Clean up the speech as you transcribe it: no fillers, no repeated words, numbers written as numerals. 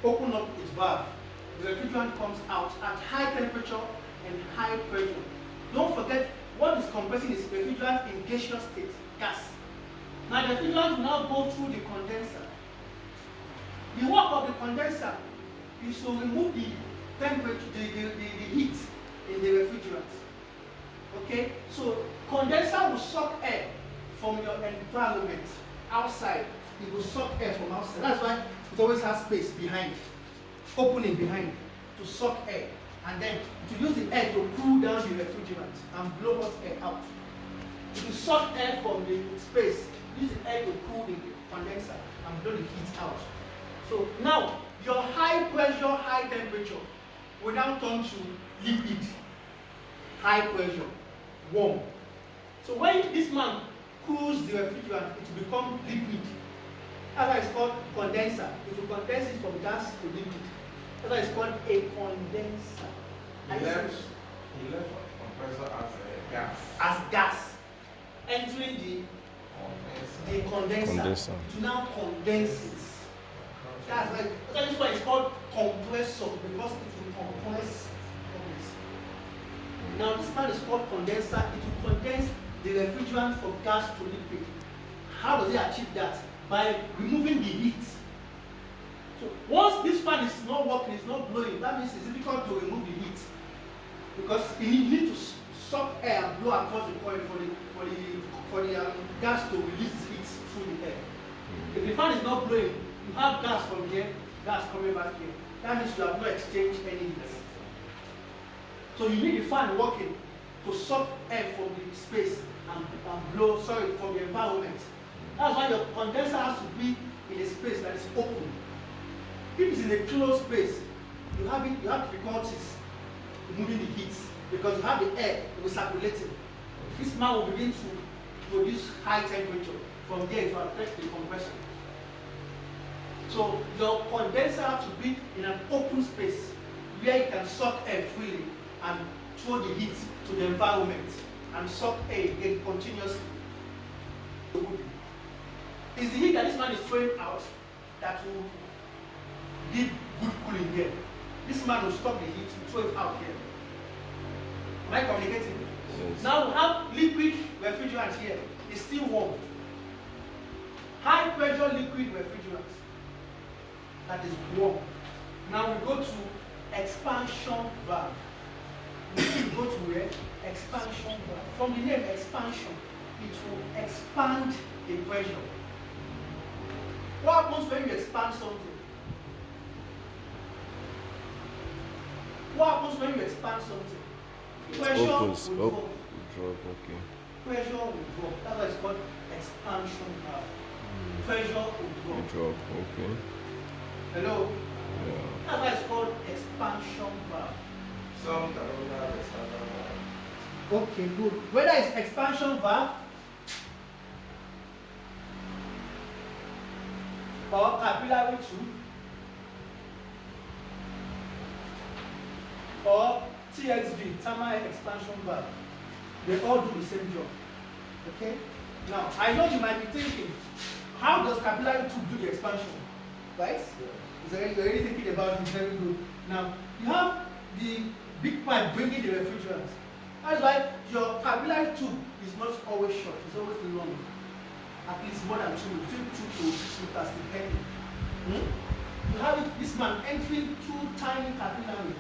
open up its valve, the refrigerant comes out at high temperature and high pressure. Don't forget, what is compressing is refrigerant in gaseous state, gas. Now the refrigerant will now go through the condenser. The work of the condenser is to remove the temperature, the heat in the refrigerant. Okay, so condenser will suck air from your environment outside. It will suck air from outside. That's why it always has space behind, opening behind to suck air, and then to use the air to cool down the refrigerant and blow hot air out. It will suck air from the space, use the air to cool the condenser and blow the heat out. So now your high pressure, high temperature will now turn to liquid, high pressure, warm. So when this man cools the refrigerant, it will become liquid. That's why it's called condenser. It will condense it from gas to liquid. That's why it's called a condenser. He left compressor as a gas. As gas. Entering the condenser to now condense it. That's why it's called compressor, because it will compress. Now this part is called condenser. It will condense the refrigerant from gas to liquid. How does it achieve that? By removing the heat. So once this fan is not working, it's not blowing, that means it's difficult to remove the heat, because you need to suck air and blow across the coil for the gas to release heat through the air. If the fan is not blowing, you have gas from here, gas coming back here. That means you have not exchanged any heat. So you need the fan working to suck air from the space and blow, from the environment. That's why your condenser has to be in a space that is open. If it's in a closed space, you have difficulties moving the heat, because you have the air circulating. This man will begin to produce high temperature. From there, it will affect the compression. So your condenser has to be in an open space where it can suck air freely and throw the heat to the environment and suck air again continuously. It's the heat that this man is throwing out that will give good cooling here. This man will stop the heat to throw it out here. Am I communicating? Yes. Now we have liquid refrigerant here. It's still warm. High pressure liquid refrigerant that is warm. Now we go to expansion valve. We go to where? Expansion valve. From the name expansion, it will expand the pressure. What happens when you expand something? What happens when you expand something? Pressure will drop. Okay. Pressure will drop. That's why it's called expansion valve. Pressure will drop. Okay. Hello? Yeah. That's why it's called expansion valve. Some that don't have expansion valve. Okay, good. Whether it's expansion valve or capillary tube or TXV, thermal expansion valve, they all do the same job. Okay? Now, I know you might be thinking, how does capillary tube do the expansion? Right? You're already thinking about it, very good. Now, you have the big pipe bringing the refrigerant. That's why your capillary tube is not always short, it's always long. At least more than 2 to 6 meters depending. You have this man entering 2 tiny capillaries